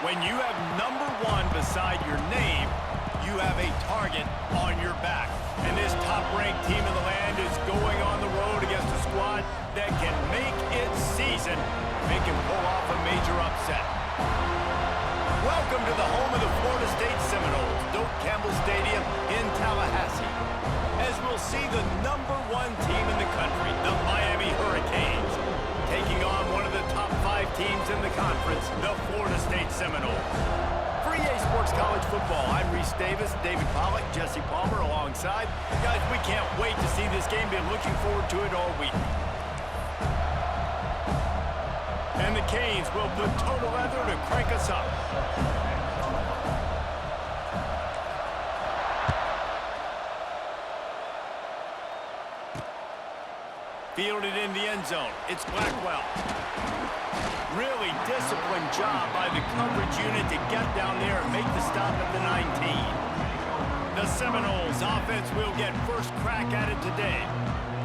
When you have #1 beside your name, you have a target on your back. And this top-ranked team in the land is going on the road against a squad that can make its season if it can pull off a major upset. Welcome to the home of the Florida State Seminoles, Doak Campbell Stadium in Tallahassee, as we'll see the #1 team in the country, the Miami Hurricanes, taking on one of the top 5 teams in the conference, the Florida State Seminoles. For EA Sports College Football, I'm Reese Davis, David Pollack, Jesse Palmer alongside. Guys, we can't wait to see this game. Been looking forward to it all week. And the Canes will put total leather to crank us up. Fielded in the end zone. It's Blackwell. Really disciplined job by the coverage unit to get down there and make the stop at the 19. The Seminoles offense will get first crack at it today.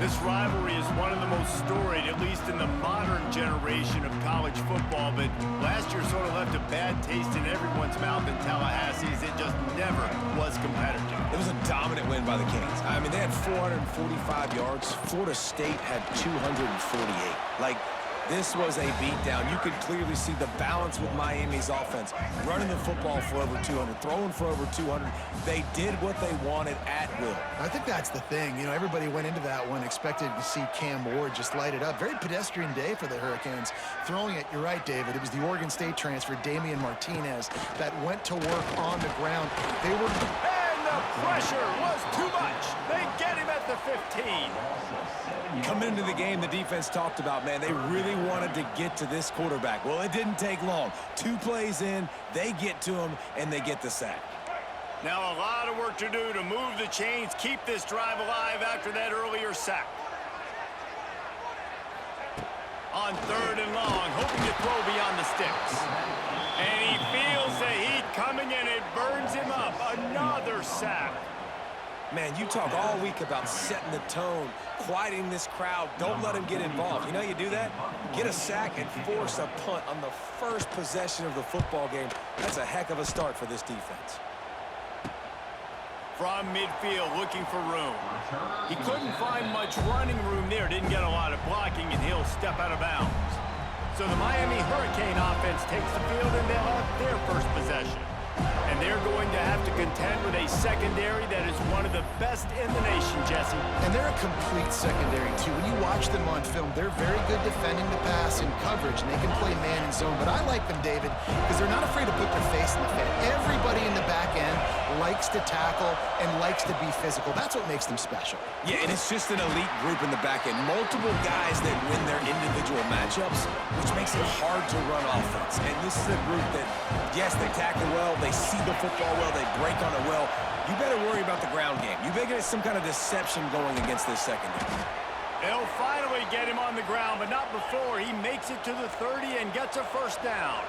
This rivalry is one of the most storied, at least in the modern generation of college football, but last year sort of left a bad taste in everyone's mouth in Tallahassee as it just never was competitive. It was a dominant win by the Canes. I mean, they had 445 yards. Florida State had 248. Like, this was a beatdown. You could clearly see the balance with Miami's offense. Running the football for over 200, throwing for over 200. They did what they wanted at will. I think that's the thing. You know, everybody went into that one expected to see Cam Ward just light it up. Very pedestrian day for the Hurricanes. Throwing it, you're right, David. It was the Oregon State transfer, Damian Martinez, that went to work on the ground. They were... And the pressure was too much. They get him at the 15. Coming into the game, the defense talked about, man, they really wanted to get to this quarterback. Well, it didn't take long. 2 plays in, they get to him, and they get the sack. Now a lot of work to do to move the chains, keep this drive alive after that earlier sack. On 3rd and long, hoping to throw beyond the sticks. And he feels the heat coming in. It burns him up. Another sack. Man, you talk all week about setting the tone, quieting this crowd. Don't let him get involved. You know how you do that? Get a sack and force a punt on the first possession of the football game. That's a heck of a start for this defense. From midfield, looking for room. He couldn't find much running room there. Didn't get a lot of blocking, and he'll step out of bounds. So the Miami Hurricane offense takes the field, and they'll have their first possession. And they're going to have to contend with a secondary that is one of the best in the nation, Jesse. And they're a complete secondary, too. When you watch them on film, they're very good defending the pass and coverage, and they can play man and zone. But I like them, David, because they're not afraid to put their face in the fan. Everybody in the back end likes to tackle and likes to be physical. That's what makes them special. Yeah, and it's just an elite group in the back end. Multiple guys that win their individual matchups, which makes it hard to run offense. And this is a group that, yes, they tackle well, they see the football well, they break on it well. You better worry about the ground game. You better get some kind of deception going against this secondary. They'll finally get him on the ground, but not before he makes it to the 30 and gets a first down.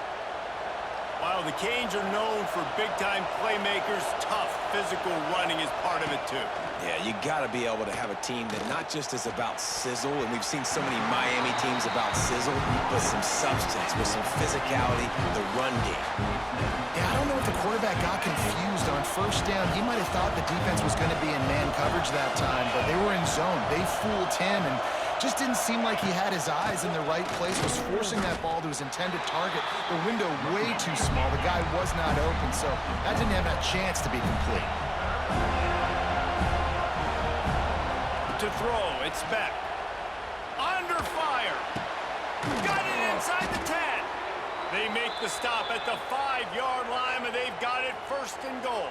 While the Canes are known for big-time playmakers, tough physical running is part of it, too. Yeah, you got to be able to have a team that not just is about sizzle, and we've seen so many Miami teams about sizzle, but some substance with some physicality, the run game. Yeah, I don't know if the quarterback got confused on first down. He might have thought the defense was going to be in man coverage that time, but they were in zone. They fooled him and just didn't seem like he had his eyes in the right place, was forcing that ball to his intended target. The window way too small. The guy was not open, so that didn't have that chance to be complete. To throw, it's Beck. Under fire. Got it inside the 10. They make the stop at the 5-yard line, and they've got it 1st and goal.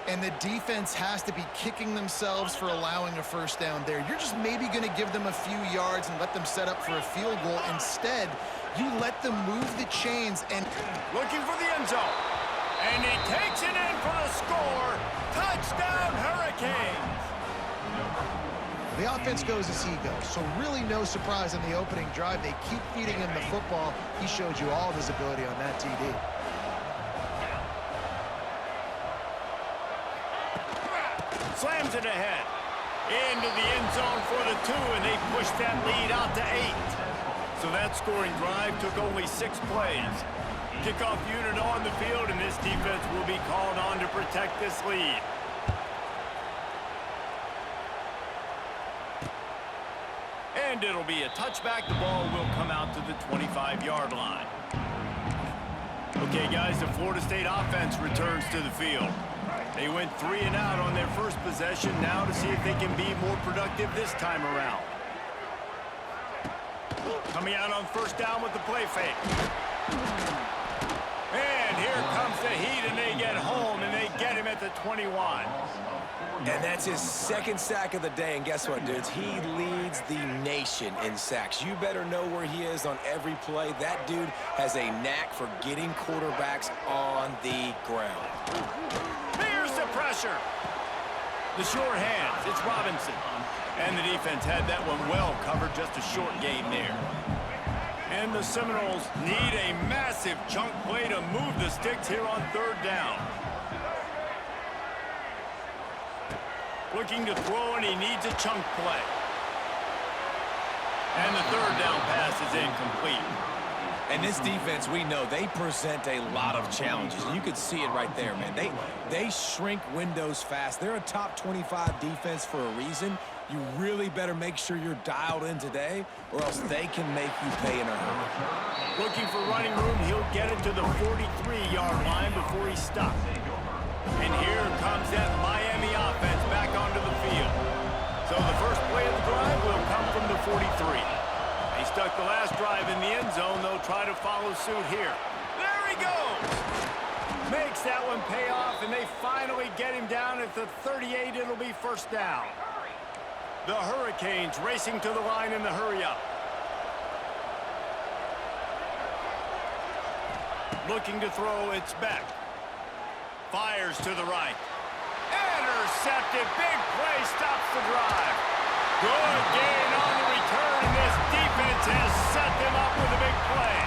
And the defense has to be kicking themselves for allowing a first down there. You're just maybe going to give them a few yards and let them set up for a field goal. Instead, you let them move the chains and... Looking for the end zone. And he takes it in for the score. Touchdown, Hurricanes. The offense goes as he goes, so really no surprise in the opening drive. They keep feeding him the football. He showed you all of his ability on that TD. Slams it ahead. Into the end zone for the 2, and they push that lead out to 8. So that scoring drive took only 6 plays. Kickoff unit on the field, and this defense will be called on to protect this lead. And it'll be a touchback. The ball will come out to the 25-yard line. Okay, guys, the Florida State offense returns to the field. They went 3 and out on their first possession. Now to see if they can be more productive this time around. Coming out on first down with the play fake. And here comes the heat, and they get home, and they get him at the 21. And that's his second sack of the day. And guess what, dudes? He leads the nation in sacks. You better know where he is on every play. That dude has a knack for getting quarterbacks on the ground. Here's the pressure. The short hands. It's Robinson. And the defense had that one well covered. Just a short gain there. And the Seminoles need a massive chunk play to move the sticks here on third down. Looking to throw, and he needs a chunk play. And the third down pass is incomplete. And this defense, we know, they present a lot of challenges. And you can see it right there, man. They shrink windows fast. They're a top 25 defense for a reason. You really better make sure you're dialed in today, or else they can make you pay in a hurry. Looking for running room, he'll get it to the 43-yard line before he stops. And here comes that MiAMi offense back onto the field. So the first play of the drive will come from the 43. They stuck the last drive in the end zone. They'll try to follow suit here. There he goes! Makes that one pay off, and they finally get him down at the 38. It'll be first down. The Hurricanes racing to the line in the hurry-up. Looking to throw, it's Beck. Fires to the right. Intercepted. Big play stops the drive. Good gain on the return, and this defense has set them up with a big play.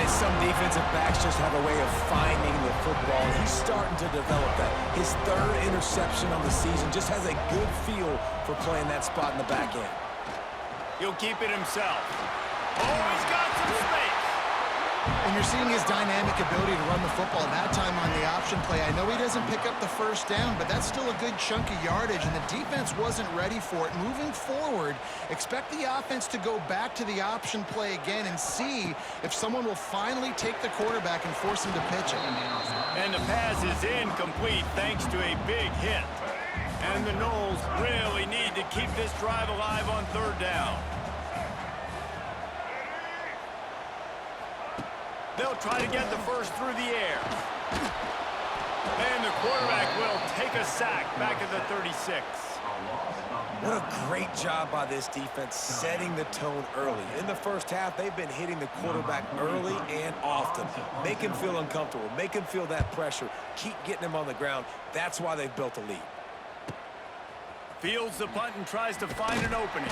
And some defensive backs just have a way of finding the football. He's starting to develop that. His third interception on the season just has a good feel for playing that spot in the back end. He'll keep it himself. Oh, he's got some space. And you're seeing his dynamic ability to run the football that time on the option play. I know he doesn't pick up the first down, but that's still a good chunk of yardage, and the defense wasn't ready for it. Moving forward, expect the offense to go back to the option play again and see if someone will finally take the quarterback and force him to pitch it. And the pass is incomplete thanks to a big hit. And the Noles really need to keep this drive alive on third down. They'll try to get the first through the air. And the quarterback will take a sack back at the 36. What a great job by this defense setting the tone early. In the first half, they've been hitting the quarterback early and often. Make him feel uncomfortable. Make him feel that pressure. Keep getting him on the ground. That's why they've built a lead. Fields the punt and tries to find an opening.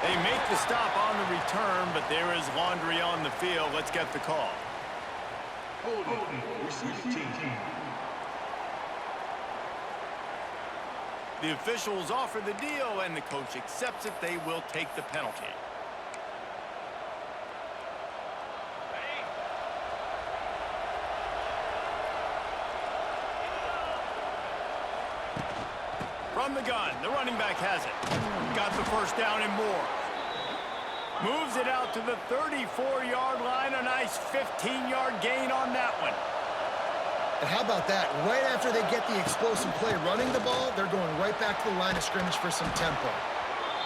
They make the stop on the return, but there is laundry on the field. Let's get the call. The officials offer the deal, and the coach accepts it. They will take the penalty. From the gun, the running back has it. Got the first down and more. Moves it out to the 34-yard line. A nice 15-yard gain on that one. And how about that? Right after they get the explosive play running the ball, they're going right back to the line of scrimmage for some tempo.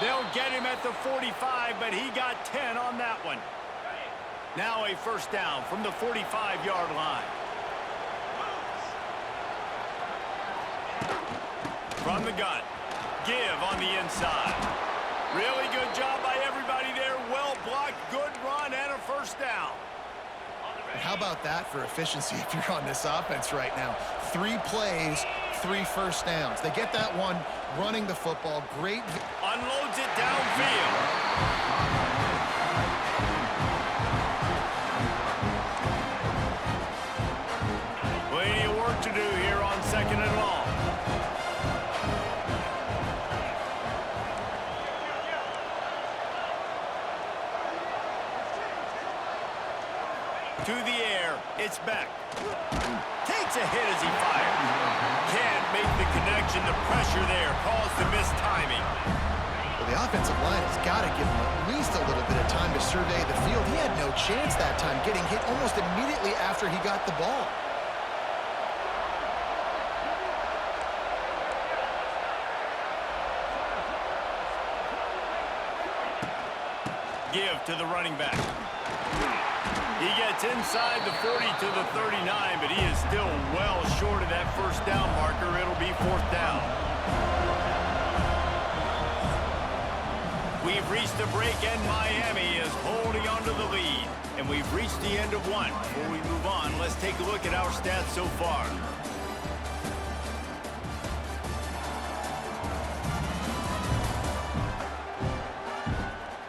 They'll get him at the 45, but he got 10 on that one. Now a first down from the 45-yard line. From the gun. Give on the inside. Really good job by everybody there. Well blocked, good run, and a first down. And how about that for efficiency if you're on this offense right now? 3 plays, 3 first downs. They get that one running the football. Great. Unloads it downfield. Plenty of work to do here on second and long. To the air, it's back. Takes a hit as he fires. Can't make the connection. The pressure there caused the missed timing. Well, the offensive line has got to give him at least a little bit of time to survey the field. He had no chance that time, getting hit almost immediately after he got the ball. Give to the running back. He gets inside the 40 to the 39, but he is still well short of that first down marker. It'll be 4th down. We've reached the break, and MiAMi is holding on to the lead. And we've reached the end of one. Before we move on, let's take a look at our stats so far.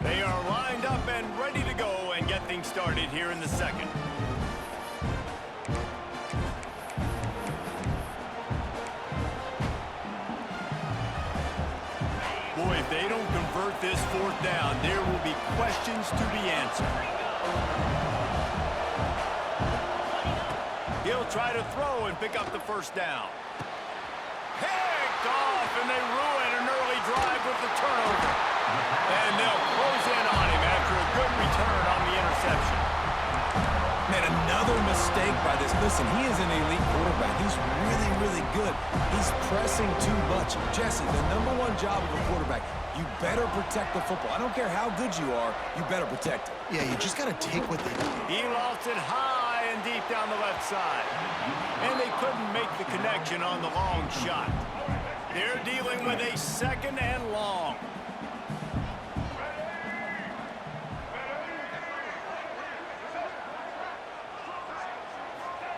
They are lined up and ready to go and get things started here in the second. Boy, if they don't convert this 4th down, there will be questions to be answered. He'll try to throw and pick up the first down. Picked off, and they ruin an early drive with the turnover. And they'll close in on him after a good return on the interception. Man, another mistake by this. Listen, he is an elite quarterback. He's really, really good. He's pressing too much. Jesse, the #1 job of a quarterback, you better protect the football. I don't care how good you are, you better protect it. Yeah, you just got to take what they do. He lost it high and deep down the left side. And they couldn't make the connection on the long shot. They're dealing with a 2nd and long.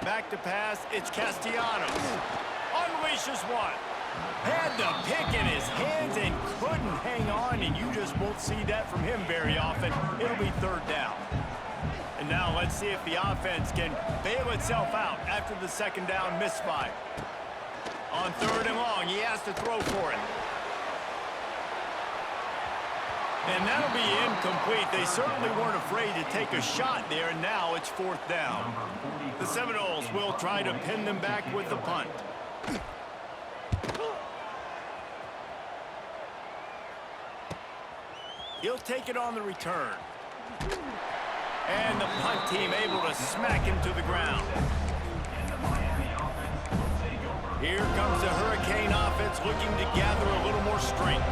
Back to pass, it's Castellanos. Unleashes one. Had the pick in his hands and couldn't hang on, and you just won't see that from him very often. It'll be 3rd down. And now let's see if the offense can bail itself out after the 2nd down misfire. On 3rd and long, he has to throw for it. And that'll be incomplete. They certainly weren't afraid to take a shot there, and now it's 4th down. The Seminoles will try to pin them back with the punt. He'll take it on the return. And the punt team able to smack him to the ground. Here comes the Hurricane offense looking to gather a little more strength.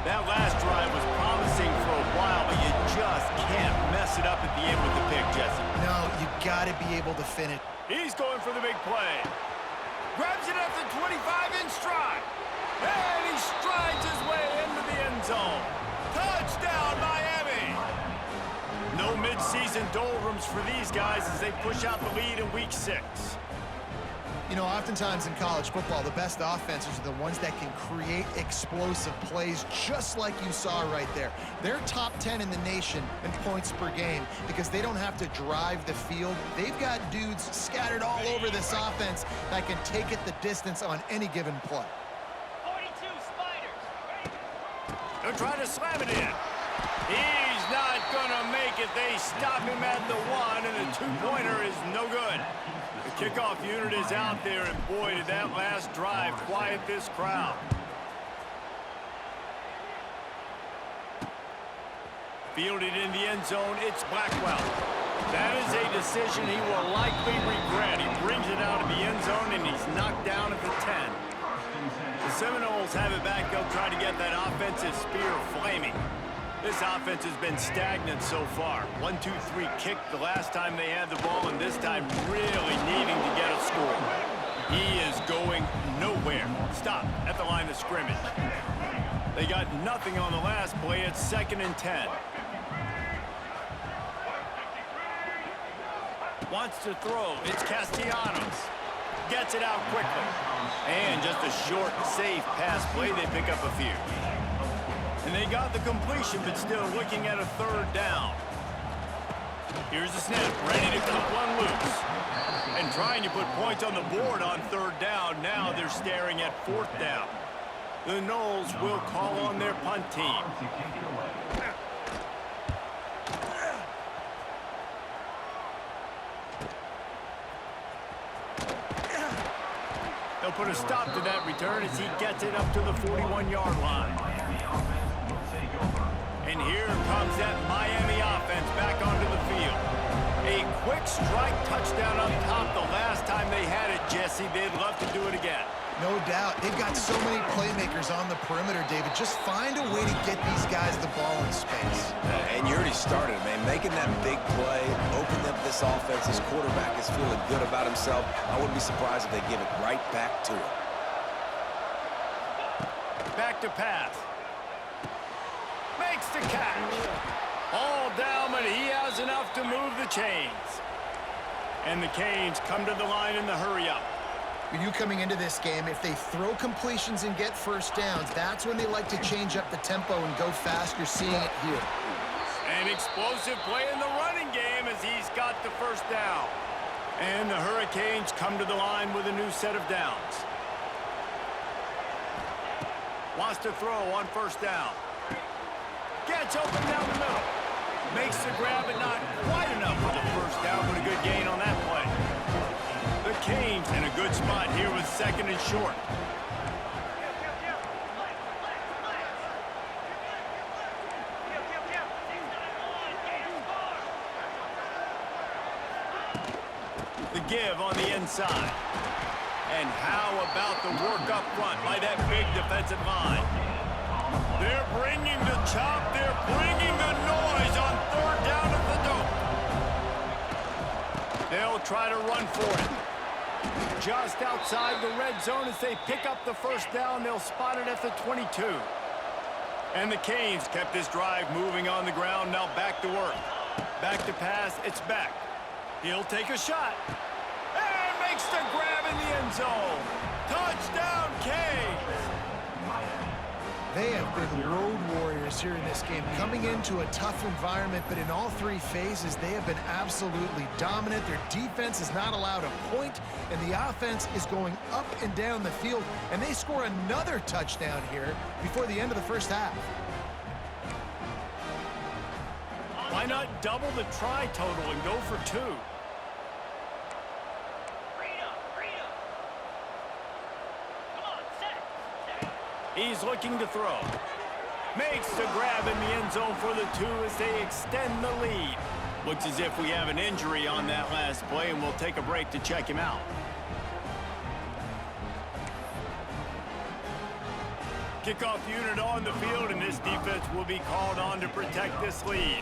That last drive was promising for a while, but you just can't mess it up at the end with the pick, Jesse. No, you got to be able to finish. He's going for the big play. Grabs it at the 25 in stride. And he strides his way into the end zone. Touchdown, Miami! No midseason doldrums for these guys as they push out the lead in week 6. You know, oftentimes in college football, the best offenses are the ones that can create explosive plays, just like you saw right there. They're top 10 in the nation in points per game because they don't have to drive the field. They've got dudes scattered all over this offense that can take it the distance on any given play. 42 Spiders. They'll try to slam it in. He's not gonna make it. They stop him at the 1, and the 2-pointer is no good. The kickoff unit is out there, and boy, did that last drive quiet this crowd. Fielded in the end zone, it's Blackwell. That is a decision he will likely regret. He brings it out of the end zone, and he's knocked down at the 10. The Seminoles have it back. They'll try to get that offensive spear flaming. This offense has been stagnant so far. 1-2-3 kick the last time they had the ball, and this time really needing to get a score. He is going nowhere. Stop at the line of scrimmage. They got nothing on the last play. It's 2nd and 10. Wants to throw. It's Castellanos. Gets it out quickly. And just a short, safe pass play. They pick up a few. And they got the completion, but still looking at a 3rd down. Here's the snap, ready to cut one loose. And trying to put points on the board on 3rd down. Now they're staring at 4th down. The Noles will call on their punt team. They'll put a stop to that return as he gets it up to the 41-yard line. And here comes that Miami offense back onto the field. A quick strike touchdown up top the last time they had it, Jesse. They'd love to do it again. No doubt. They've got so many playmakers on the perimeter, David. Just find a way to get these guys the ball in space. And you already started, man. Making that big play, opening up this offense. This quarterback is feeling good about himself. I wouldn't be surprised if they give it right back to him. Back to pass. Makes the catch. All down, but he has enough to move the chains. And the Canes come to the line in the hurry-up. You coming into this game, if they throw completions and get first downs, that's when they like to change up the tempo and go fast. You're seeing it here. An explosive play in the running game as he's got the first down. And the Hurricanes come to the line with a new set of downs. Wants to throw on first down. Gets open down the middle. Makes the grab, but not quite enough for the first down, but a good gain on that play. The Canes in a good spot here with second and short. The give on the inside. And how about the work up front by that big defensive line? They're bringing the chop. They're bringing the noise on third down at the dope. They'll try to run for it. Just outside the red zone as they pick up the first down. They'll spot it at the 22. And the Canes kept this drive moving on the ground. Now back to work. Back to pass. It's back. He'll take a shot. And makes the grab in the end zone. Touchdown, Canes. They have been road warriors here in this game, coming into a tough environment, but in all three phases, they have been absolutely dominant. Their defense is not allowed a point, and the offense is going up and down the field, and they score another touchdown here before the end of the first half. Why not double the try total and go for two? He's looking to throw. Makes the grab in the end zone for the two as they extend the lead. Looks as if we have an injury on that last play, and we'll take a break to check him out. Kickoff unit on the field, and this defense will be called on to protect this lead.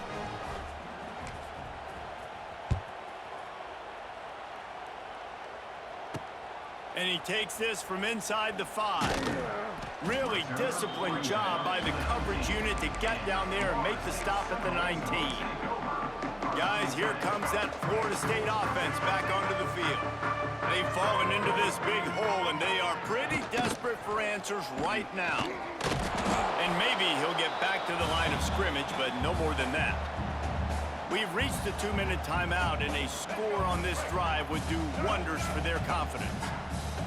And he takes this from inside the 5. Really disciplined job by the coverage unit to get down there and make the stop at the 19. Guys, here comes that Florida State offense back onto the field. They've fallen into this big hole, and they are pretty desperate for answers right now. And maybe he'll get back to the line of scrimmage, but no more than that. We've reached the 2-minute timeout, and a score on this drive would do wonders for their confidence.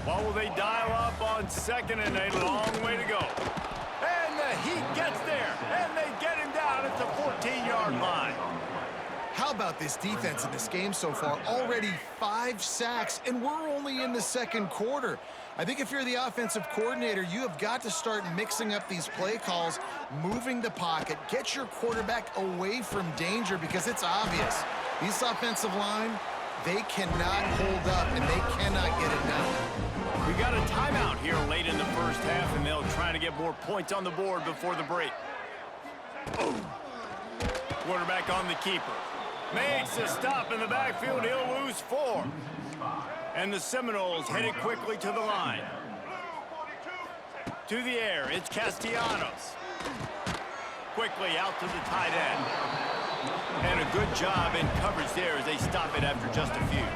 What will they dial up on second and a long way to go? And the Heat gets there, and they get him down at the 14-yard line. How about this defense in this game so far? Already 5 sacks, and we're only in the second quarter. I think if you're the offensive coordinator, you have got to start mixing up these play calls, moving the pocket, get your quarterback away from danger, because it's obvious. This offensive line, they cannot hold up, and they cannot get it done. We got a timeout here late in the first half, and they'll try to get more points on the board before the break. Quarterback on the keeper. Makes a stop in the backfield. He'll lose 4. And the Seminoles headed quickly to the line. To the air, it's Castellanos. Quickly out to the tight end. And a good job in coverage there as they stop it after just a few.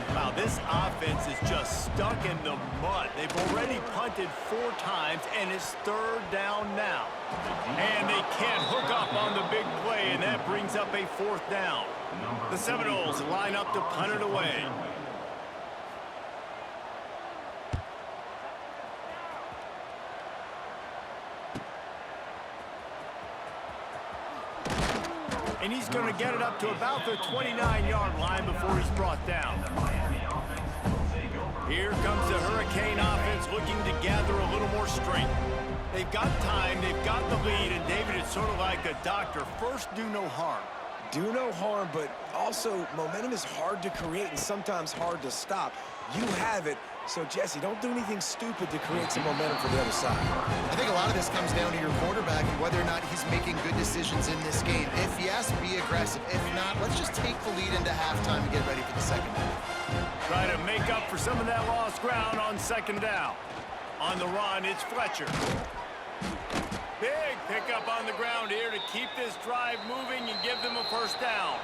Wow, this offense is just stuck in the mud. They've already punted 4 times, and it's third down now. And they can't hook up on the big play, and that brings up a 4th down. The Seminoles line up to punt it away. And he's going to get it up to about the 29-yard line before he's brought down. Here comes the Hurricane offense looking to gather a little more strength. They've got time, they've got the lead, and David, it's sort of like a doctor. First, do no harm. Do no harm, but also momentum is hard to create and sometimes hard to stop. You have it, so Jesse, don't do anything stupid to create some momentum for the other side. I think a lot of this comes down to your quarterback and whether or not he's making good decisions in this game. If yes, be aggressive. If not, let's just take the lead into halftime and get ready for the second half. Try to make up for some of that lost ground on second down. On the run, it's Fletcher. Big pickup on the ground here to keep this drive moving and give them a first down.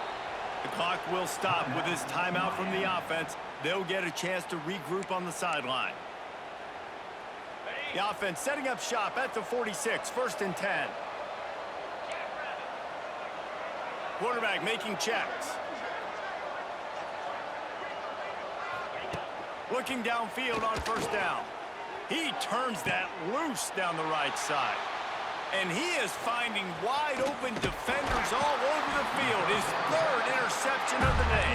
The clock will stop with this timeout from the offense. They'll get a chance to regroup on the sideline. The offense setting up shop at the 46, 1st and 10. Quarterback making checks. Looking downfield on first down. He turns that loose down the right side. And he is finding wide-open defenders all over the field. His 3rd interception of the day.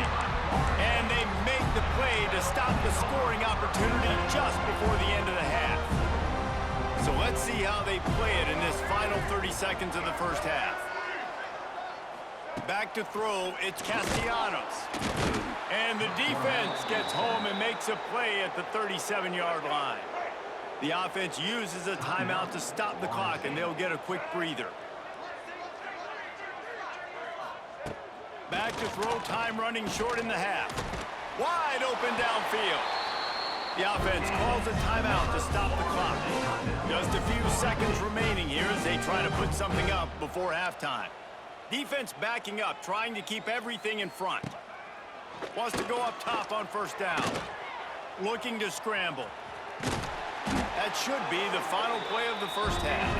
And they make the play to stop the scoring opportunity just before the end of the half. So let's see how they play it in this final 30 seconds of the first half. Back to throw, it's Castellanos. And the defense gets home and makes a play at the 37-yard line. The offense uses a timeout to stop the clock, and they'll get a quick breather. Back to throw, time running short in the half. Wide open downfield. The offense calls a timeout to stop the clock. Just a few seconds remaining here as they try to put something up before halftime. Defense backing up, trying to keep everything in front. Wants to go up top on first down. Looking to scramble. That should be the final play of the first half.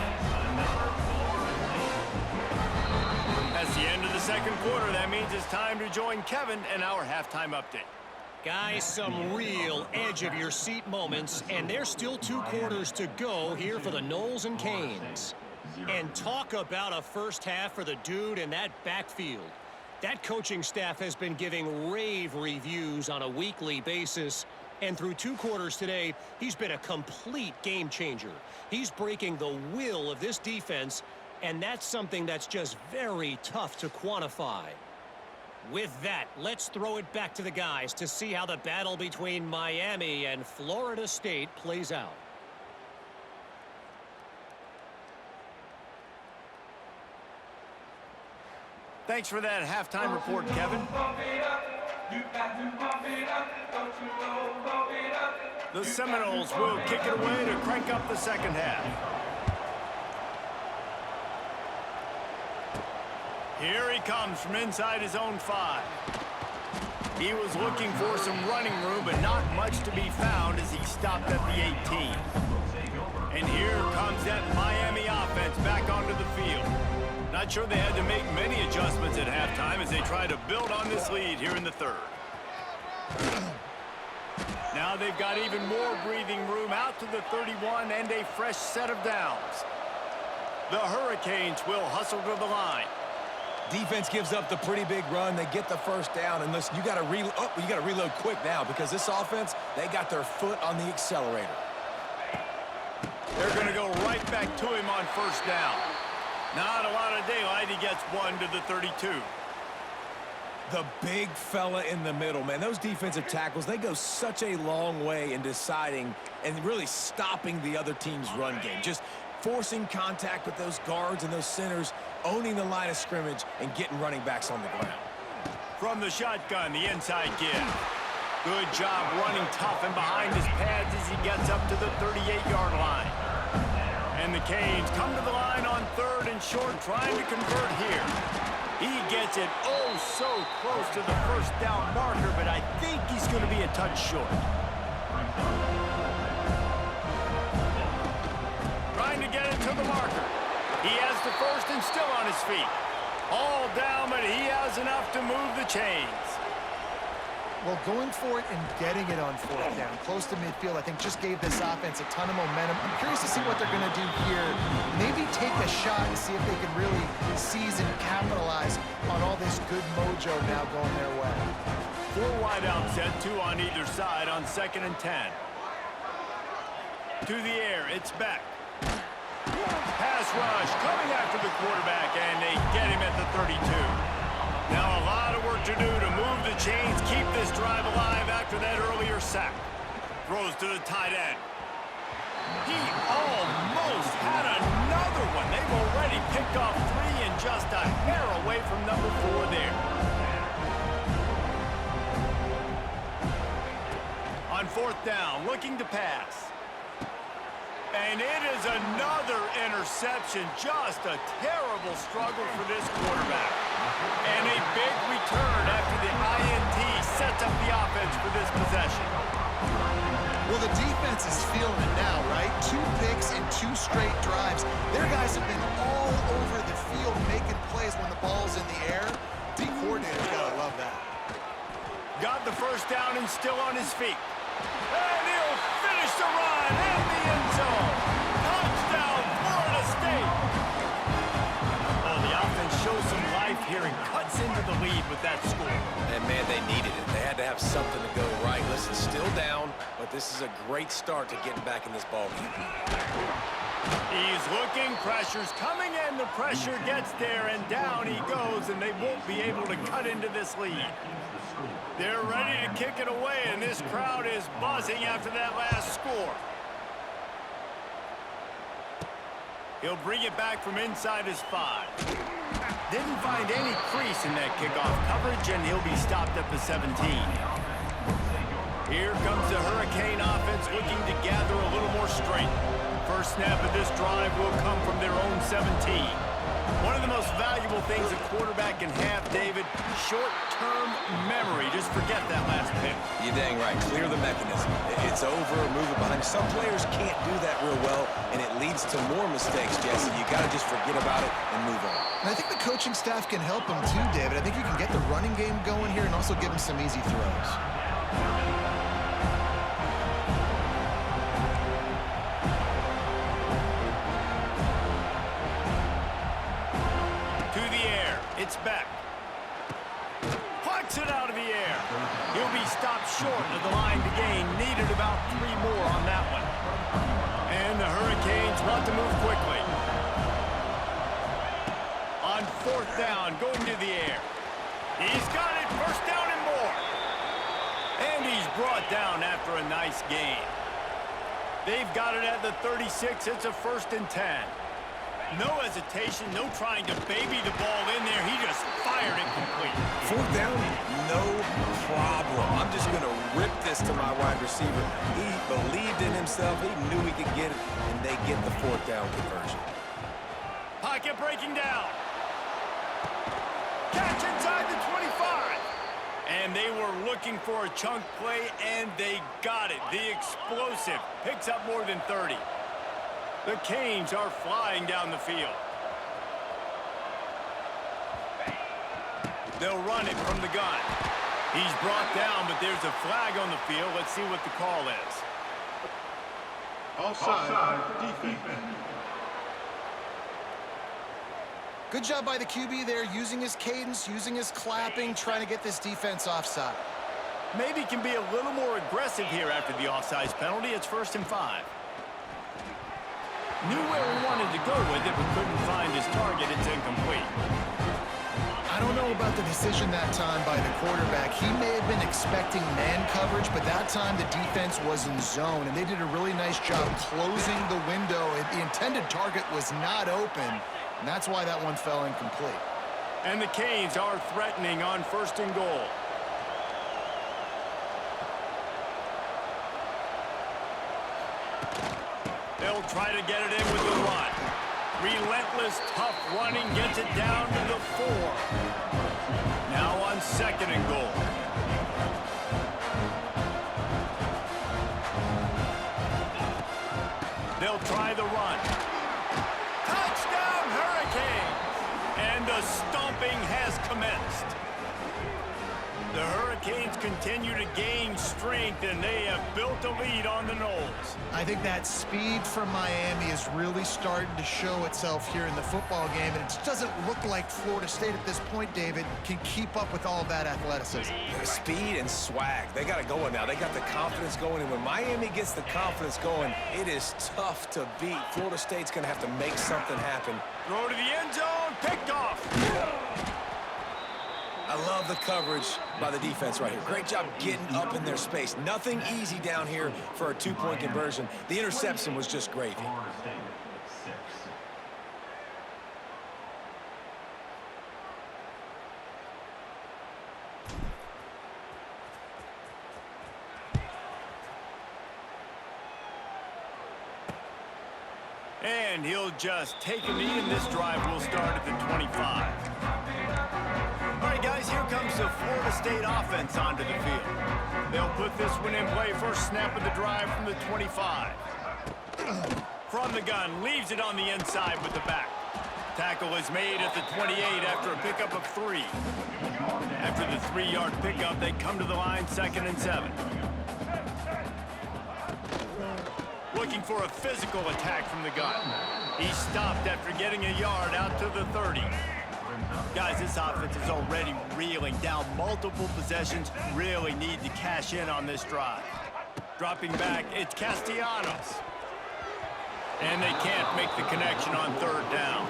That's the end of the second quarter. That means it's time to join Kevin and our halftime update. Guys, some real edge-of-your-seat moments, and there's still 2 quarters to go here for the Knowles and Canes. And talk about a first half for the dude in that backfield. That coaching staff has been giving rave reviews on a weekly basis. And through 2 quarters today, he's been a complete game changer. He's breaking the will of this defense, and that's something that's just very tough to quantify. With that, let's throw it back to the guys to see how the battle between Miami and Florida State plays out. Thanks for that halftime report, Kevin. The Seminoles will kick it away to crank up the second half. Here he comes from inside his own 5. He was looking for some running room, but not much to be found as he stopped at the 18. And here comes that Miami offense back onto the field. Not sure they had to make many adjustments at halftime as they try to build on this lead here in the 3rd. Now they've got even more breathing room out to the 31 and a fresh set of downs. The Hurricanes will hustle to the line. Defense gives up the pretty big run. They get the first down. And listen, you got to reload quick now because this offense, they got their foot on the accelerator. They're going to go right back to him on first down. Not a lot of daylight. He gets 1 to the 32. The big fella in the middle, man. Those defensive tackles, they go such a long way in deciding and really stopping the other team's run game. Just forcing contact with those guards and those centers, owning the line of scrimmage, and getting running backs on the ground. From the shotgun, the inside give. Good job running tough and behind his pads as he gets up to the 38-yard line. And the Canes come to the line on 3rd and short, trying to convert here. He gets it oh so close to the first down marker, but I think he's going to be a touch short. Trying to get it to the marker. He has the first and still on his feet. All down, but he has enough to move the chains. Well, going for it and getting it on 4th down, close to midfield, I think just gave this offense a ton of momentum. I'm curious to see what they're going to do here. Maybe take a shot and see if they can really seize and capitalize on all this good mojo now going their way. 4 wideout set, 2 on either side on 2nd and 10. To the air, it's Beck. Pass rush coming after the quarterback, and they get him at the 32. Now a lot of work to do to move the chains, keep this drive alive after that earlier sack. Throws to the tight end. He almost had another one. They've already picked off 3 and just a hair away from number 4 there. On 4th down, looking to pass. And it is another interception. Just a terrible struggle for this quarterback. And a big return after the INT sets up the offense for this possession. Well, the defense is feeling it now, right? 2 picks and 2 straight drives. Their guys have been all over the field making plays when the ball's in the air. D coordinator's gotta love that. Got the first down and still on his feet. And he'll finish the run in the end zone. Touchdown, Florida State. Oh, the offense shows some life here and cuts into the lead with that score. And, man, they needed it. They had to have something to go right. Listen, still down, but this is a great start to getting back in this ballgame. He's looking, pressure's coming in, the pressure gets there, and down he goes, and they won't be able to cut into this lead. They're ready to kick it away, and this crowd is buzzing after that last score. He'll bring it back from inside his 5. Didn't find any crease in that kickoff coverage, and he'll be stopped at the 17. Here comes the Hurricane offense looking to gather a little more strength. First snap of this drive will come from their own 17. One of the most valuable things a quarterback can have, David, short-term memory. Just forget that last pick. You're dang right. Clear the mechanism. It's over, move it behind. Some players can't do that real well, and it leads to more mistakes, Jesse. You got to just forget about it and move on. And I think the coaching staff can help him too, David. I think you can get the running game going here and also give him some easy throws. It's back. Plucks it out of the air. He'll be stopped short of the line to gain. Needed about 3 more on that one. And the Hurricanes want to move quickly. On 4th down, going to the air. He's got it. First down and more. And he's brought down after a nice gain. They've got it at the 36. It's a 1st and 10. No hesitation, no trying to baby the ball in there. He just fired it complete. 4th down, no problem. I'm just going to rip this to my wide receiver. He believed in himself. He knew he could get it, and they get the 4th down conversion. Pocket breaking down. Catch inside the 25. And they were looking for a chunk play, and they got it. The explosive picks up more than 30. The Canes are flying down the field. They'll run it from the gun. He's brought down, but there's a flag on the field. Let's see what the call is. Offside, defense. Good job by the QB there, using his cadence, using his clapping, trying to get this defense offside. Maybe can be a little more aggressive here after the offsides penalty. It's 1st and 5. Knew where he wanted to go with it, but couldn't find his target. It's incomplete. I don't know about the decision that time by the quarterback. He may have been expecting man coverage, but that time the defense was in zone, and they did a really nice job closing the window. The intended target was not open, and that's why that one fell incomplete. And the Canes are threatening on 1st and goal. They'll try to get it in with the run. Relentless, tough running gets it down to the 4. Now on 2nd and goal. They'll try the run. Touchdown, Hurricanes! And the stomping has commenced. The The Hurricanes continue to gain strength, and they have built a lead on the Noles. I think that speed from Miami is really starting to show itself here in the football game, and it just doesn't look like Florida State at this point, David, can keep up with all that athleticism. Speed and swag. They got it going now. They got the confidence going, and when Miami gets the confidence going, it is tough to beat. Florida State's going to have to make something happen. Throw to the end zone, picked off. I love the coverage by the defense right here. Great job getting up in their space. Nothing easy down here for a two-point conversion. The interception was just gravy. And he'll just take a knee, and this drive will start at the 25. All right, guys, here comes the Florida State offense onto the field. They'll put this one in play. First snap of the drive from the 25. From the gun, leaves it on the inside with the back. Tackle is made at the 28 after a pickup of 3. After the 3-yard pickup, they come to the line, 2nd and 7. Looking for a physical attack from the gun. He stopped after getting a yard out to the 30. Guys, this offense is already reeling down multiple possessions. Really need to cash in on this drive. Dropping back, it's Castellanos. And they can't make the connection on 3rd down.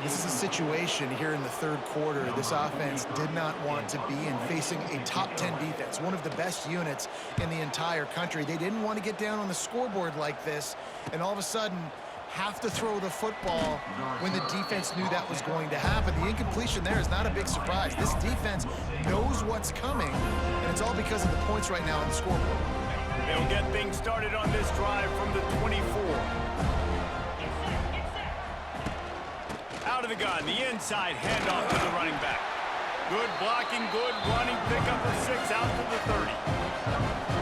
This is a situation here in the 3rd quarter this offense did not want to be in, facing a top 10 defense, one of the best units in the entire country. They didn't want to get down on the scoreboard like this, and all of a sudden have to throw the football when the defense knew that was going to happen. The incompletion there is not a big surprise. This defense knows what's coming, and it's all because of the points right now on the scoreboard. They'll get things started on this drive from the 24. Out of the gun, the inside handoff to the running back. Good blocking, good running, pickup of 6 out to the 30.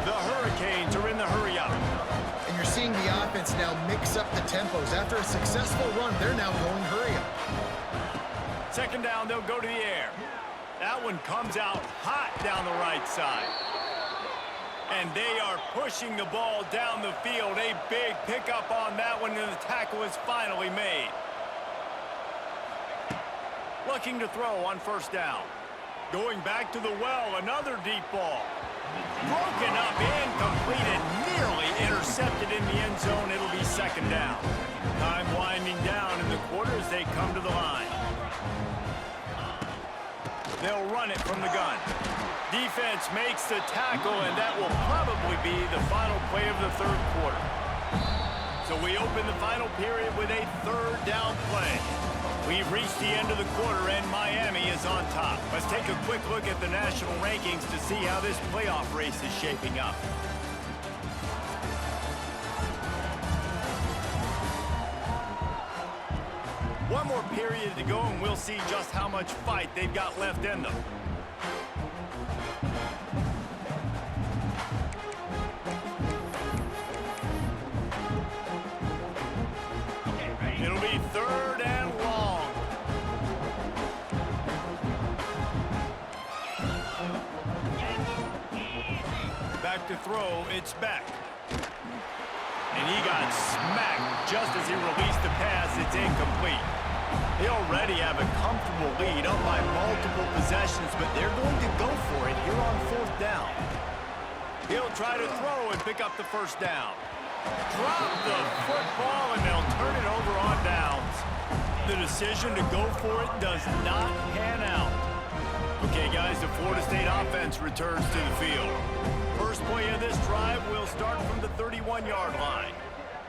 The Hurricanes are in the hurry up. And you're seeing the offense now mix up the tempos. After a successful run, they're now going hurry up. 2nd down, they'll go to the air. That one comes out hot down the right side. And they are pushing the ball down the field. A big pickup on that one, and the tackle is finally made. Looking to throw on 1st down. Going back to the well, another deep ball. Broken up, incomplete, and nearly intercepted in the end zone. It'll be 2nd down. Time winding down in the quarter as they come to the line. They'll run it from the gun. Defense makes the tackle, and that will probably be the final play of the 3rd quarter. So we open the final period with a 3rd down play. We've reached the end of the quarter, and Miami is on top. Let's take a quick look at the national rankings to see how this playoff race is shaping up. One more period to go, and we'll see just how much fight they've got left in them. It'll be 3rd and long. Back to throw, it's back. And he got smacked just as he released the pass. It's incomplete. They already have a comfortable lead up by multiple possessions, but they're going to go for it here on 4th down. He'll try to throw and pick up the 1st down. Drop the football, and they'll turn it over on downs. The decision to go for it does not pan out. Okay, guys, the Florida State offense returns to the field. First play of this drive will start from the 31-yard line.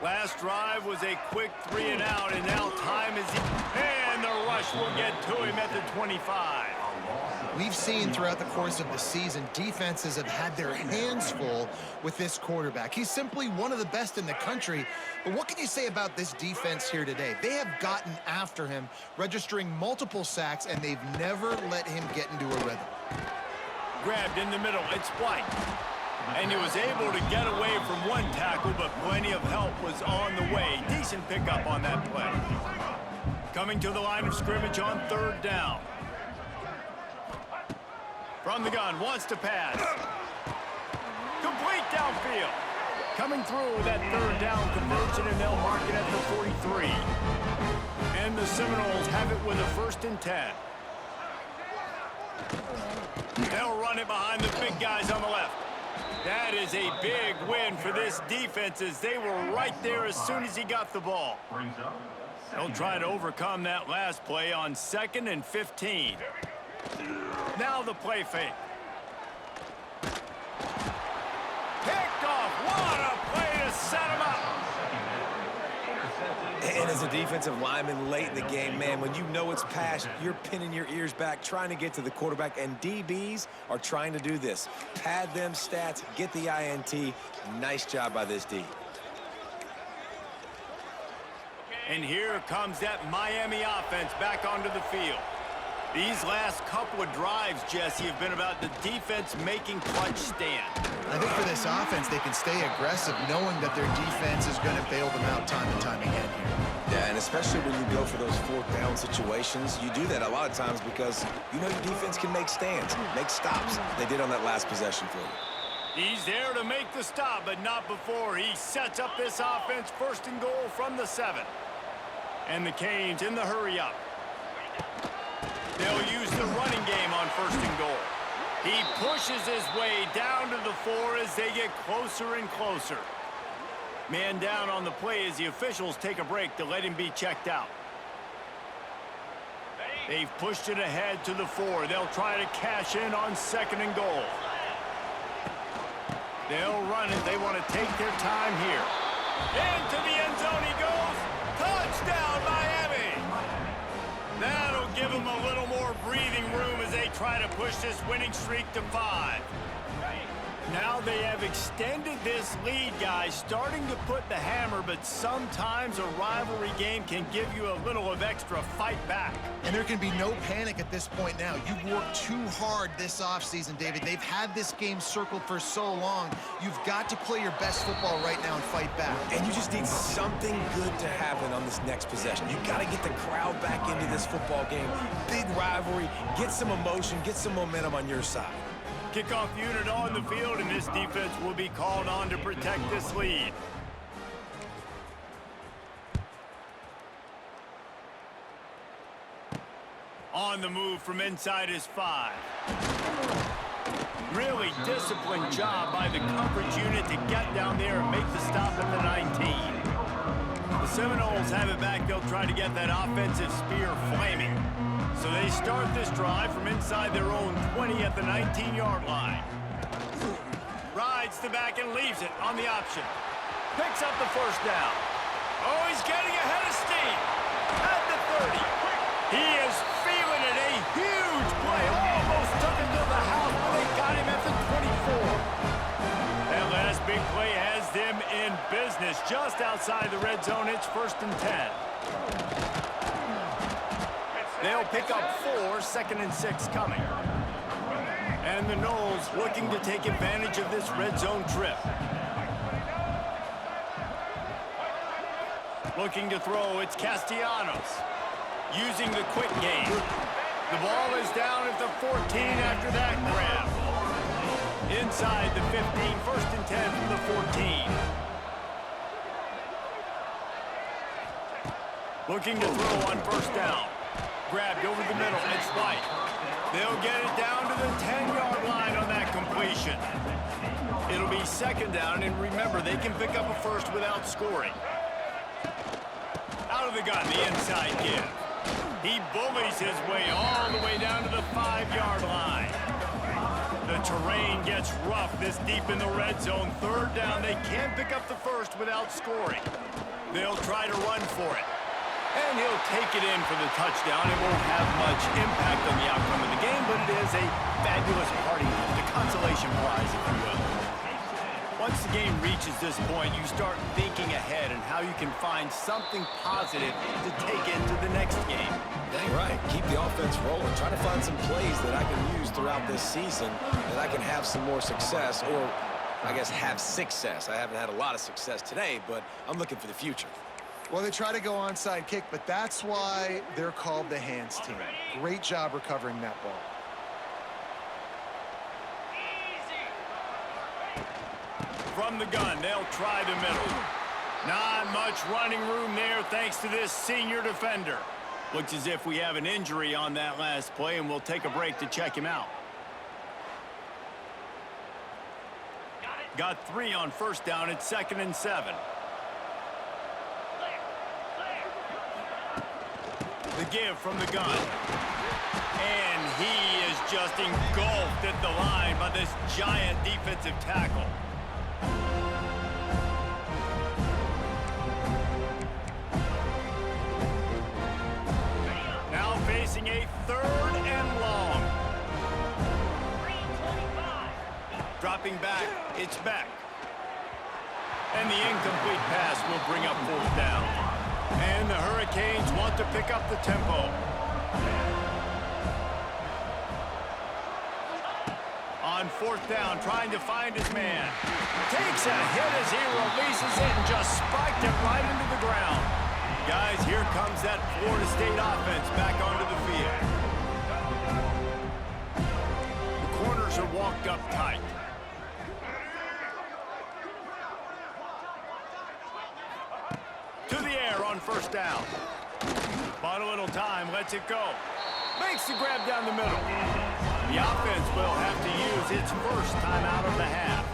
Last drive was a quick 3-and-out, and now time is... And the rush will get to him at the 25. We've seen throughout the course of the season, defenses have had their hands full with this quarterback. He's simply one of the best in the country. But what can you say about this defense here today? They have gotten after him, registering multiple sacks, and they've never let him get into a rhythm. Grabbed in the middle, it's White. And he was able to get away from one tackle, but plenty of help was on the way. Decent pickup on that play. Coming to the line of scrimmage on 3rd down. From the gun, wants to pass. Complete downfield. Coming through with that third down conversion, and they'll mark it at the 43. And the Seminoles have it with a 1st and 10. They'll run it behind the big guys on the left. That is a big win for this defense, as they were right there as soon as he got the ball. They'll try to overcome that last play on 2nd and 15. Now the play fake. Picked off. What a play to set him up. And as a defensive lineman late in the game, man, when you know it's passed, you're pinning your ears back, trying to get to the quarterback, and DBs are trying to do this. Pad them stats, get the INT. Nice job by this D. And here comes that MiAMi offense back onto the field. These last couple of drives, Jesse, have been about the defense making clutch stand. I think for this offense, they can stay aggressive knowing that their defense is going to bail them out time and time again here. Yeah, and especially when you go for those 4th down situations, you do that a lot of times because you know your defense can make stands, make stops. They did on that last possession for you. He's there to make the stop, but not before he sets up this offense. 1st and goal from the 7. And the Canes in the hurry up. They'll use the running game on 1st and goal. He pushes his way down to the 4 as they get closer and closer. Man down on the play as the officials take a break to let him be checked out. They've pushed it ahead to the 4. They'll try to cash in on 2nd and goal. They'll run it. They want to take their time here. Into the end zone he goes. Touchdown, Miami! That'll give them a little more breathing room as they try to push this winning streak to 5. Now they have extended this lead, guys, starting to put the hammer, but sometimes a rivalry game can give you a little of extra fight back. And there can be no panic at this point now. You've worked too hard this offseason, David. They've had this game circled for so long. You've got to play your best football right now and fight back. And you just need something good to happen on this next possession. You got to get the crowd back into this football game. Big rivalry, get some emotion, get some momentum on your side. Kickoff unit on the field, and this defense will be called on to protect this lead. On the move from inside his 5. Really disciplined job by the coverage unit to get down there and make the stop at the 19. The Seminoles have it back. They'll try to get that offensive spear flaming. So they start this drive from inside their own 20 at the 19-yard line. Rides the back and leaves it on the option. Picks up the 1st down. Oh, he's getting ahead of steam. At the 30. He is feeling it. A huge play. Almost took him to the house, but they got him at the 24. That last big play has them in business just outside the red zone. It's 1st and 10. They'll pick up 4, 2nd and 6 coming. And the Noles looking to take advantage of this red zone trip. Looking to throw, it's Castellanos. Using the quick game. The ball is down at the 14 after that grab. Inside the 15, 1st and 10 from the 14. Looking to throw on 1st down. Grabbed over the middle, it's White. They'll get it down to the 10-yard line on that completion. It'll be 2nd down, and remember, they can pick up a 1st without scoring. Out of the gun, the inside give. He bullies his way all the way down to the 5-yard line. The terrain gets rough this deep in the red zone. 3rd down, they can't pick up the 1st without scoring. They'll try to run for it. And he'll take it in for the touchdown. It won't have much impact on the outcome of the game, but it is a fabulous party gift, a consolation prize, if you will. Once the game reaches this point, you start thinking ahead and how you can find something positive to take into the next game. Dang right. Keep the offense rolling. Try to find some plays that I can use throughout this season that I can have some more success, or I guess have success. I haven't had a lot of success today, but I'm looking for the future. Well, they try to go onside kick, but that's why they're called the hands team. Great job recovering that ball. from the gun. They'll try the middle. Not much running room there thanks to this senior defender. Looks as if we have an injury on that last play, and we'll take a break to check him out. Got 3 on first down. It's 2nd and 7. The give from the gun. And he is just engulfed at the line by this giant defensive tackle. Now facing a 3rd and long. Dropping back, it's back. And the incomplete pass will bring up 4th down. And the Hurricanes want to pick up the tempo. On 4th down, trying to find his man. Takes a hit as he releases it and just spiked it right into the ground. Guys, here comes that Florida State offense back onto the field. The corners are walked up tight. To the air on 1st down. Bought a little time, lets it go. Makes the grab down the middle. The offense will have to use its first timeout of the half.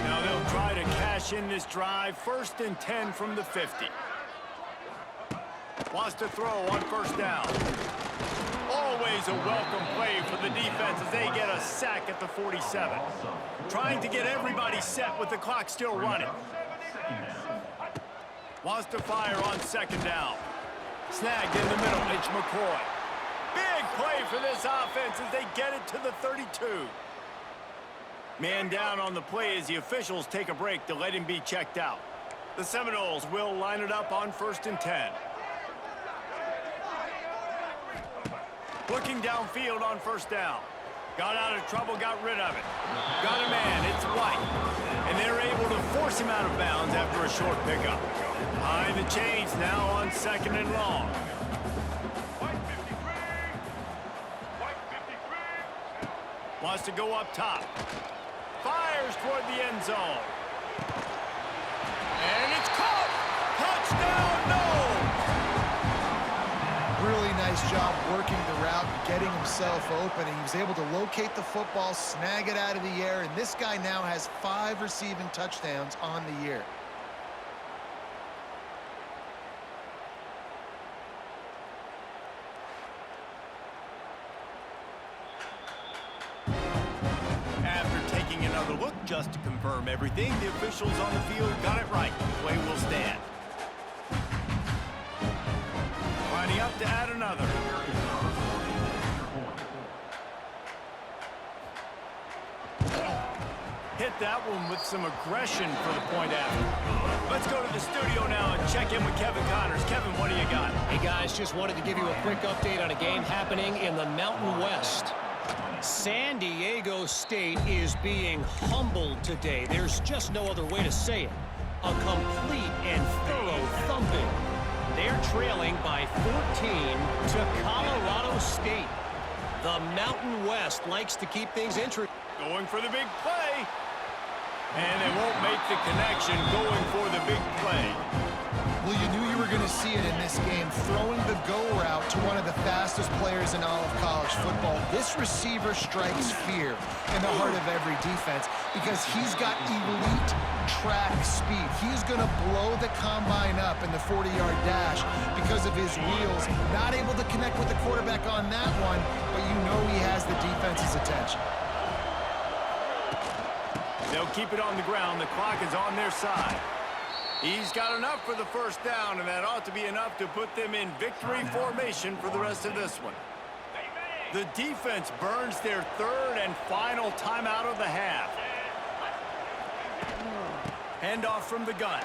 Now they'll try to cash in this drive. 1st and 10 from the 50. Wants to throw on 1st down. Always a welcome play for the defense as they get a sack at the 47. Trying to get everybody set with the clock still running. Wants to fire on 2nd down. Snagged in the middle, it's McCoy. Big play for this offense as they get it to the 32. Man down on the play as the officials take a break to let him be checked out. The Seminoles will line it up on 1st and 10. Looking downfield on 1st down. Got out of trouble, got rid of it. Got a man, it's White. And they're able to force him out of bounds after a short pickup. Behind the chains now on 2nd and long. Wants to go up top. Fires toward the end zone. And it's caught! Touchdown, no! Really nice job working the route and getting himself open. And he was able to locate the football, snag it out of the air, and this guy now has 5 receiving touchdowns on the year. Look just to confirm everything. The officials on the field got it right. Play will stand. Lining up to add another. Hit that one with some aggression for the point after. Let's go to the studio now and check in with Kevin Connors. Kevin, what do you got? Hey, guys, just wanted to give you a quick update on a game happening in the Mountain West. San Diego State is being humbled today. There's just no other way to say it. A complete and thorough thumping. They're trailing by 14 to Colorado State. The Mountain West likes to keep things interesting. Going for the big play. And they won't make the connection going for the big play. Well, you knew you were going to see it in this game, throwing the go route to one of the fastest players in all of college football. This receiver strikes fear in the heart of every defense because he's got elite track speed. He's going to blow the combine up in the 40-yard dash because of his wheels. Not able to connect with the quarterback on that one, but you know he has the defense's attention. They'll keep it on the ground. The clock is on their side. He's got enough for the 1st down, and that ought to be enough to put them in victory formation for the rest of this one. The defense burns their 3rd and final timeout of the half. Handoff from the gun.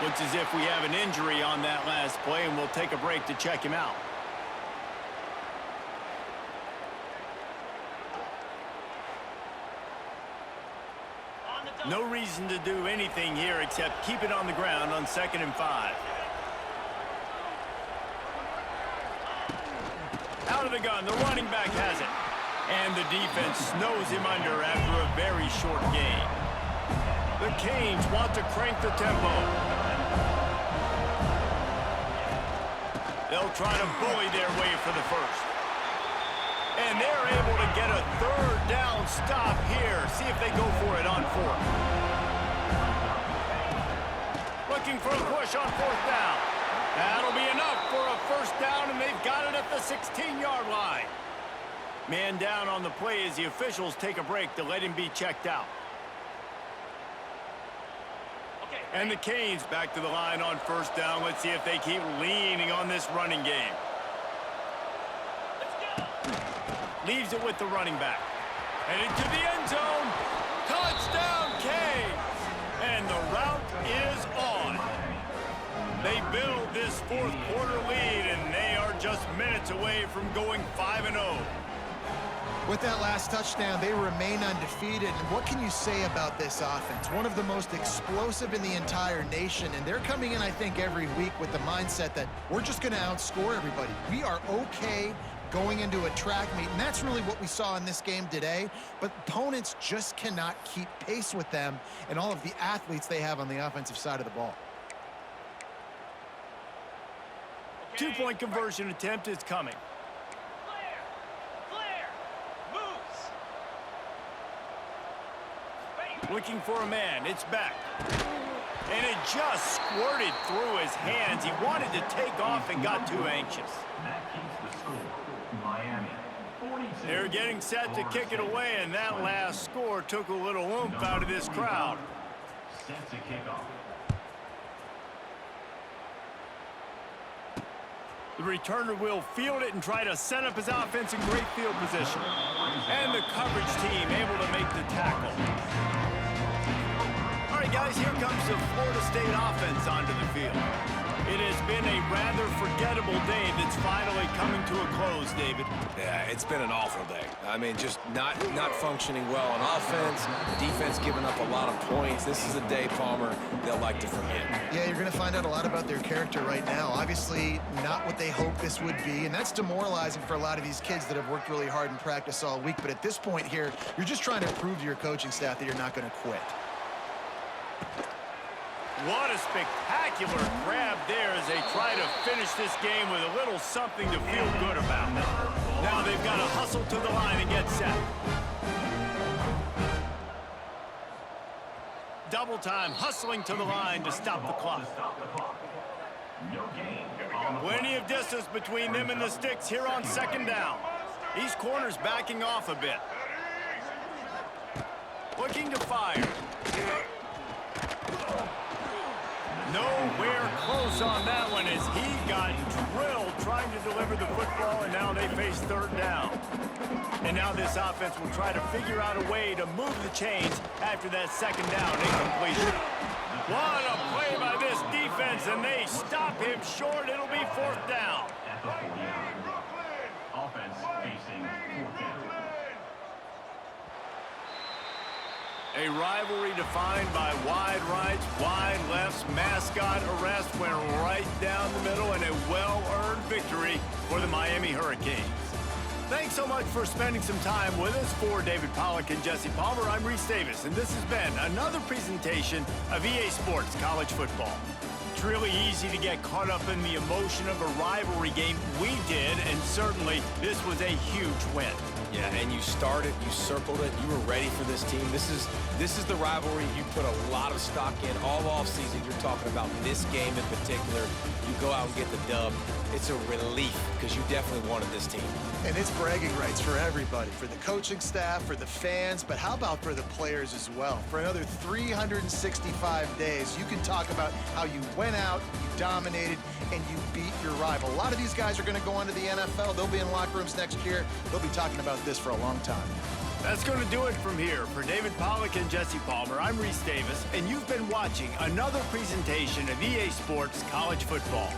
Looks as if we have an injury on that last play, and we'll take a break to check him out. No reason to do anything here except keep it on the ground on 2nd and 5. Out of the gun, the running back has it. And the defense snows him under after a very short gain. The Canes want to crank the tempo. They'll try to bully their way for the first. And they're able to get a third down stop here. See if they go for it on fourth. Looking for a push on fourth down. That'll be enough for a first down, and they've got it at the 16-yard line. Man down on the play as the officials take a break to let him be checked out. And the Canes back to the line on first down. Let's see if they keep leaning on this running game. Leaves it with the running back. Headed to the end zone. Touchdown, Canes! And the route is on. They build this fourth quarter lead, and they are just minutes away from going 5-0. With that last touchdown, they remain undefeated. And what can you say about this offense? One of the most explosive in the entire nation. And they're coming in, I think, every week with the mindset that we're just going to outscore everybody. We are okay going into a track meet, and that's really what we saw in this game today. But opponents just cannot keep pace with them and all of the athletes they have on the offensive side of the ball. Two-point conversion attempt is coming. Looking for a man. It's back. And it just squirted through his hands. He wanted to take off and got too anxious. They're getting set to kick it away, and that last score took a little oomph out of this crowd. Set to kick off. The returner will field it and try to set up his offense in great field position. And the coverage team able to make the tackle. All right, guys, here comes the Florida State offense onto the field. It has been a rather forgettable day that's finally coming to a close, David. Yeah, it's been an awful day. I mean, just not functioning well on offense. Defense giving up a lot of points. This is a day, Palmer, they'll like to forget. Yeah, you're going to find out a lot about their character right now. Obviously, not what they hoped this would be, and that's demoralizing for a lot of these kids that have worked really hard in practice all week. But at this point here, you're just trying to prove to your coaching staff that you're not going to quit. What a spectacular grab there as they try to finish this game with a little something to feel good about. Now they've got to hustle to the line and get set. Double time, hustling to the line to stop the clock. Plenty of distance between them and the sticks here on second down. These corners backing off a bit. Looking to fire. Nowhere close on that one as he got drilled trying to deliver the football, and now they face third down. And now this offense will try to figure out a way to move the chains after that second down incompletion. What a play by this defense, and they stop him short. It'll be fourth down. At the 40-yard offense facing fourth down. A rivalry defined by wide rights, wide lefts, mascot arrest went right down the middle, and a well-earned victory for the Miami Hurricanes. Thanks so much for spending some time with us. For David Pollack and Jesse Palmer, I'm Reese Davis, and this has been another presentation of EA Sports College Football. It's really easy to get caught up in the emotion of a rivalry game. We did, and certainly this was a huge win. Yeah, and you started, you circled it, you were ready for this team. This is the rivalry you put a lot of stock in all offseason. You're talking about this game in particular. You go out and get the dub. It's a relief because you definitely wanted this team. And it's bragging rights for everybody, for the coaching staff, for the fans, but how about for the players as well? For another 365 days, you can talk about how you went out, you dominated, and you beat your rival. A lot of these guys are going to go on to the NFL. They'll be in locker rooms next year. They'll be talking about this for a long time. That's going to do it from here. For David Pollack and Jesse Palmer, I'm Reese Davis, and you've been watching another presentation of EA Sports College Football.